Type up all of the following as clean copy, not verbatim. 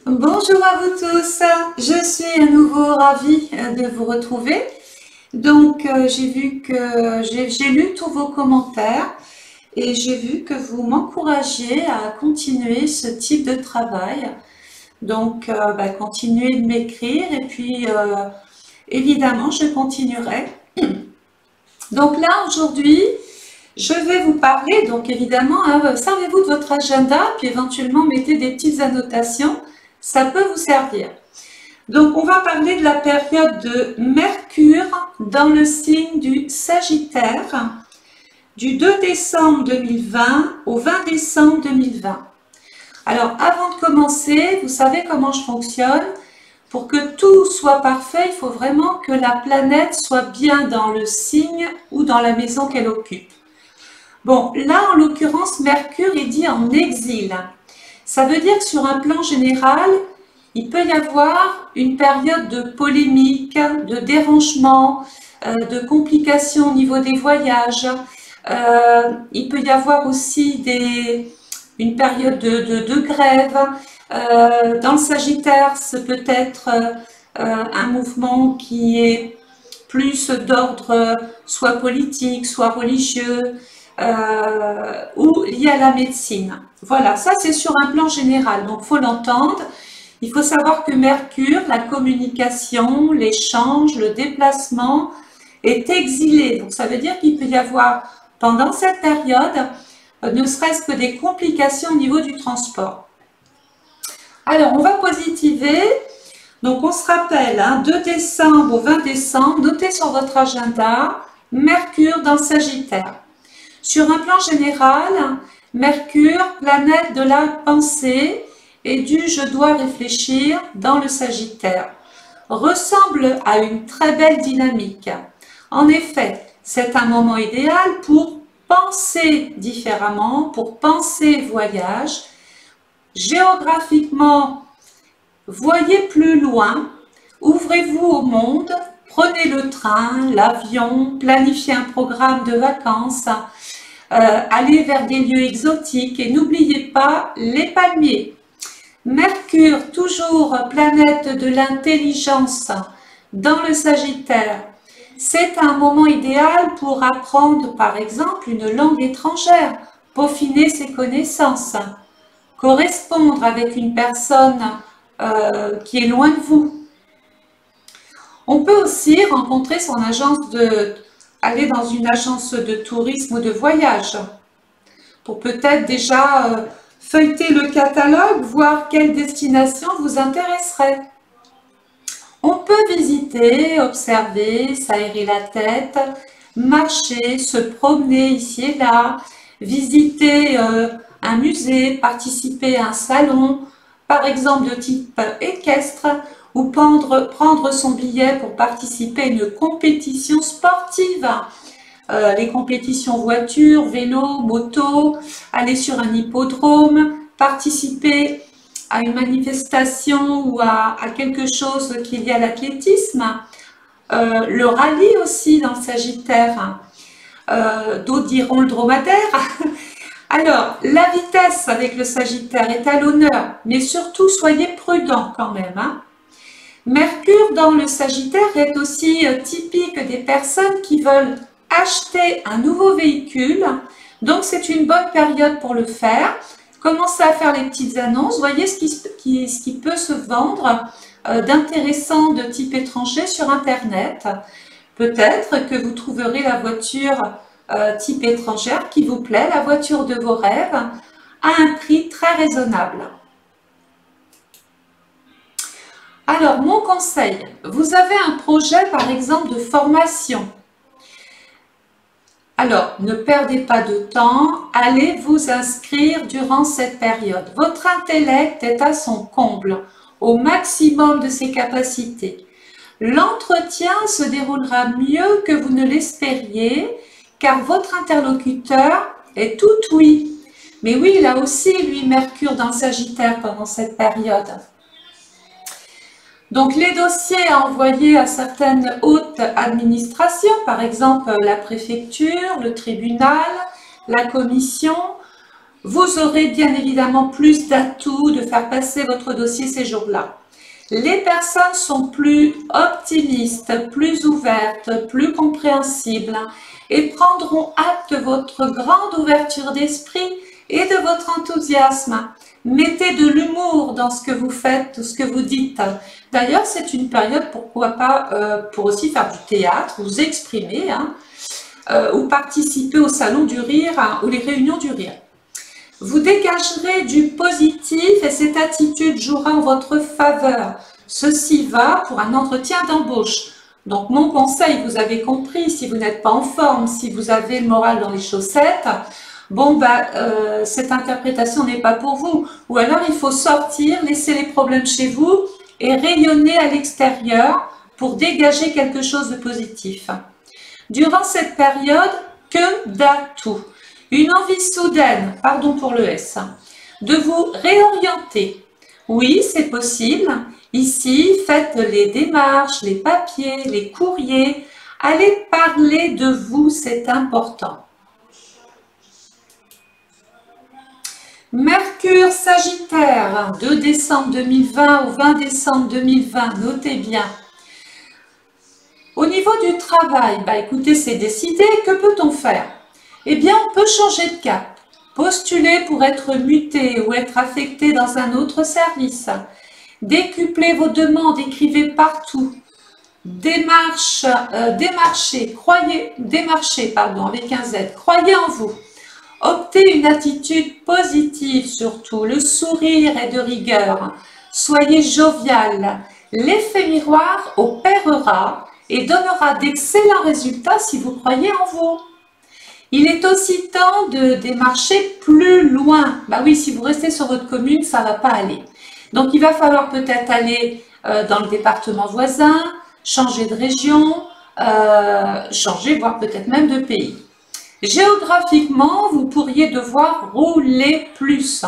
Bonjour à vous tous, je suis à nouveau ravie de vous retrouver. Donc j'ai vu que j'ai lu tous vos commentaires et j'ai vu que vous m'encouragiez à continuer ce type de travail. Donc continuez de m'écrire et puis évidemment je continuerai. Donc là aujourd'hui je vais vous parler, donc évidemment servez-vous de votre agenda puis éventuellement mettez des petites annotations, ça peut vous servir. Donc, on va parler de la période de Mercure dans le signe du Sagittaire, du 2 décembre 2020 au 20 décembre 2020. Alors, avant de commencer, vous savez comment je fonctionne. Pour que tout soit parfait, il faut vraiment que la planète soit bien dans le signe ou dans la maison qu'elle occupe. Bon, là, en l'occurrence, Mercure est dit en exil. Ça veut dire que sur un plan général, il peut y avoir une période de polémique, de dérangement, de complications au niveau des voyages. Il peut y avoir aussi une période de grève. Dans le Sagittaire, c'est peut-être un mouvement qui est plus d'ordre soit politique, soit religieux, ou lié à la médecine. Voilà, ça c'est sur un plan général, donc il faut l'entendre. Il faut savoir que Mercure, la communication, l'échange, le déplacement est exilé. Donc ça veut dire qu'il peut y avoir pendant cette période, ne serait-ce que des complications au niveau du transport. Alors on va positiver. Donc on se rappelle, 2 décembre au 20 décembre, notez sur votre agenda, Mercure dans le Sagittaire. Sur un plan général, Mercure, planète de la pensée, et du je dois réfléchir dans le Sagittaire, ressemble à une très belle dynamique. En effet, c'est un moment idéal pour penser différemment, pour penser voyage. Géographiquement, voyez plus loin, ouvrez-vous au monde, prenez le train, l'avion, planifiez un programme de vacances, allez vers des lieux exotiques et n'oubliez pas les palmiers. Mercure, toujours planète de l'intelligence dans le Sagittaire, c'est un moment idéal pour apprendre par exemple une langue étrangère, peaufiner ses connaissances, correspondre avec une personne qui est loin de vous. On peut aussi rencontrer son agence aller dans une agence de tourisme ou de voyage pour peut-être déjà feuilleter le catalogue, voir quelle destination vous intéresserait. On peut visiter, observer, s'aérer la tête, marcher, se promener ici et là, visiter un musée, participer à un salon, par exemple de type équestre, ou prendre son billet pour participer à une compétition sportive. Les compétitions voitures, vélo, moto, aller sur un hippodrome, participer à une manifestation ou à quelque chose qui est lié à l'athlétisme. Le rallye aussi dans le Sagittaire, d'autres diront le dromadaire. Alors, la vitesse avec le Sagittaire est à l'honneur, mais surtout soyez prudents quand même. Mercure dans le Sagittaire est aussi typique des personnes qui veulent acheter un nouveau véhicule, donc c'est une bonne période pour le faire. Commencez à faire les petites annonces, voyez ce qui peut se vendre d'intéressant de type étranger sur Internet. Peut-être que vous trouverez la voiture type étrangère qui vous plaît, la voiture de vos rêves, à un prix très raisonnable. Alors, mon conseil, vous avez un projet par exemple de formation. Alors, ne perdez pas de temps, allez vous inscrire durant cette période. Votre intellect est à son comble, au maximum de ses capacités. L'entretien se déroulera mieux que vous ne l'espériez, car votre interlocuteur est tout oui. Mais oui, il a aussi, lui, Mercure dans le Sagittaire pendant cette période. Donc, les dossiers à envoyer à certaines hautes administrations, par exemple la préfecture, le tribunal, la commission, vous aurez bien évidemment plus d'atouts de faire passer votre dossier ces jours-là. Les personnes sont plus optimistes, plus ouvertes, plus compréhensibles et prendront acte de votre grande ouverture d'esprit et de votre enthousiasme. Mettez de l'humour dans ce que vous faites, ce que vous dites. D'ailleurs, c'est une période, pourquoi pas, pour aussi faire du théâtre, vous exprimer, ou participer au salon du rire ou les réunions du rire. Vous dégagerez du positif et cette attitude jouera en votre faveur. Ceci va pour un entretien d'embauche. Donc mon conseil, vous avez compris, si vous n'êtes pas en forme, si vous avez le moral dans les chaussettes, bon cette interprétation n'est pas pour vous. Ou alors il faut sortir, laisser les problèmes chez vous et rayonner à l'extérieur pour dégager quelque chose de positif. Durant cette période, que d'atouts. Une envie soudaine, pardon pour le S, de vous réorienter. Oui, c'est possible. Ici, faites les démarches, les papiers, les courriers. Allez parler de vous, c'est important. Mercure Sagittaire, 2 décembre 2020 au 20 décembre 2020, notez bien. Au niveau du travail, écoutez, c'est décidé, que peut-on faire? Eh bien, on peut changer de cap, postuler pour être muté ou être affecté dans un autre service, décupler vos demandes, écrivez partout, démarchez, avec un Z, croyez en vous, optez une attitude positive surtout, le sourire est de rigueur, soyez jovial, l'effet miroir opérera et donnera d'excellents résultats si vous croyez en vous. Il est aussi temps de démarcher plus loin. Oui, si vous restez sur votre commune, ça ne va pas aller. Donc, il va falloir peut-être aller dans le département voisin, changer de région, changer, voire peut-être même de pays. Géographiquement, vous pourriez devoir rouler plus,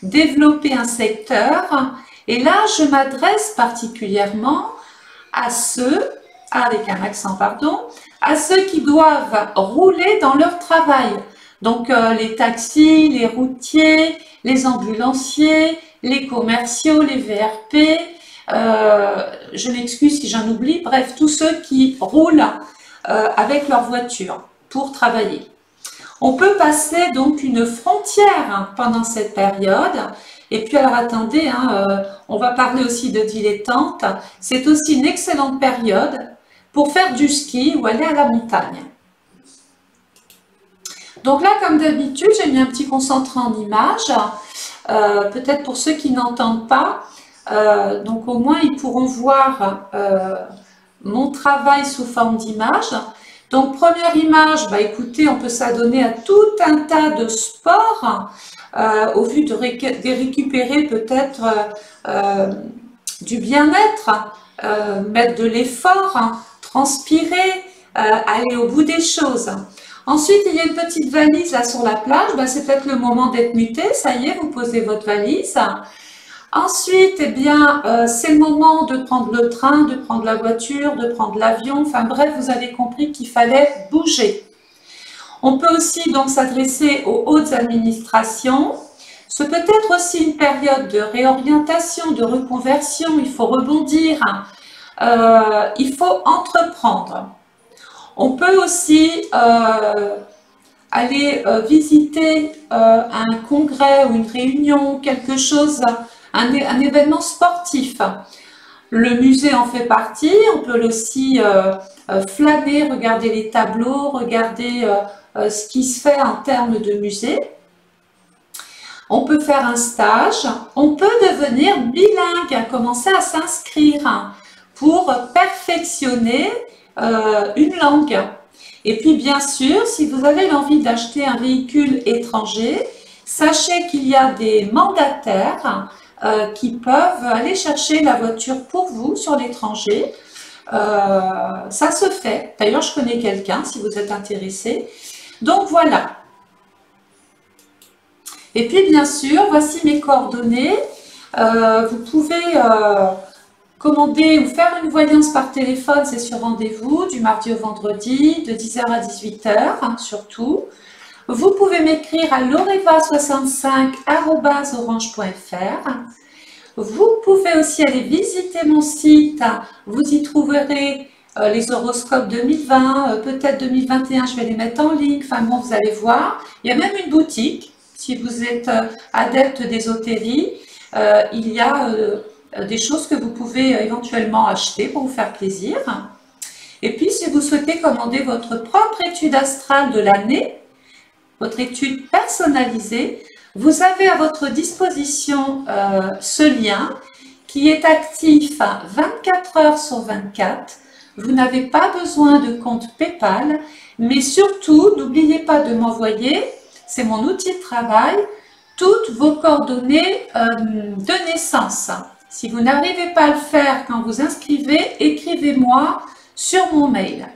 développer un secteur. Et là, je m'adresse particulièrement à ceux, avec un accent, pardon, à ceux qui doivent rouler dans leur travail. Donc les taxis, les routiers, les ambulanciers, les commerciaux, les VRP, je m'excuse si j'en oublie, bref, tous ceux qui roulent avec leur voiture pour travailler. On peut passer donc une frontière pendant cette période. Et puis alors attendez, on va parler aussi de dilettante. C'est aussi une excellente période pour faire du ski ou aller à la montagne. Donc là, comme d'habitude, j'ai mis un petit concentré en images, peut-être pour ceux qui n'entendent pas, donc au moins ils pourront voir mon travail sous forme d'image. Donc première image, écoutez, on peut s'adonner à tout un tas de sports, au vu de récupérer peut-être du bien-être, mettre de l'effort, transpirer, aller au bout des choses. Ensuite, il y a une petite valise là sur la plage. C'est peut-être le moment d'être muté. Ça y est, vous posez votre valise. Ensuite, eh bien, c'est le moment de prendre le train, de prendre la voiture, de prendre l'avion. Enfin bref, vous avez compris qu'il fallait bouger. On peut aussi donc s'adresser aux hautes administrations. Ce peut être aussi une période de réorientation, de reconversion. Il faut rebondir. Il faut entreprendre. On peut aussi aller visiter un congrès ou une réunion, quelque chose, un événement sportif. Le musée en fait partie. On peut aussi flâner, regarder les tableaux, regarder ce qui se fait en termes de musée. On peut faire un stage. On peut devenir bilingue, commencer à s'inscrire pour perfectionner une langue. Et puis bien sûr, si vous avez l'envie d'acheter un véhicule étranger, sachez qu'il y a des mandataires qui peuvent aller chercher la voiture pour vous sur l'étranger. Ça se fait. D'ailleurs, je connais quelqu'un si vous êtes intéressé. Donc voilà. Et puis bien sûr, voici mes coordonnées. Vous pouvez commander ou faire une voyance par téléphone, c'est sur rendez-vous, du mardi au vendredi, de 10h à 18h, surtout. Vous pouvez m'écrire à loreva65@orange.fr. Vous pouvez aussi aller visiter mon site. Vous y trouverez les horoscopes 2020, peut-être 2021, je vais les mettre en ligne. Enfin bon, vous allez voir. Il y a même une boutique. Si vous êtes adepte d'ésotérie, il y a des choses que vous pouvez éventuellement acheter pour vous faire plaisir. Et puis, si vous souhaitez commander votre propre étude astrale de l'année, votre étude personnalisée, vous avez à votre disposition ce lien qui est actif 24 heures sur 24. Vous n'avez pas besoin de compte PayPal, mais surtout, n'oubliez pas de m'envoyer, c'est mon outil de travail, toutes vos coordonnées de naissance. Si vous n'arrivez pas à le faire quand vous inscrivez, écrivez-moi sur mon mail.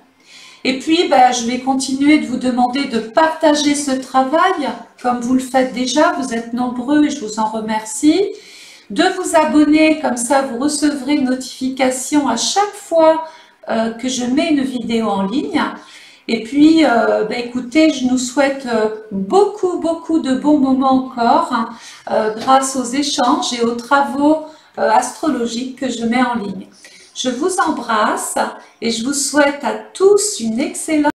Et puis, je vais continuer de vous demander de partager ce travail, comme vous le faites déjà, vous êtes nombreux et je vous en remercie. De vous abonner, comme ça vous recevrez une notification à chaque fois que je mets une vidéo en ligne. Et puis, écoutez, je nous souhaite beaucoup de bons moments encore grâce aux échanges et aux travaux astrologiques que je mets en ligne. Je vous embrasse et je vous souhaite à tous une excellente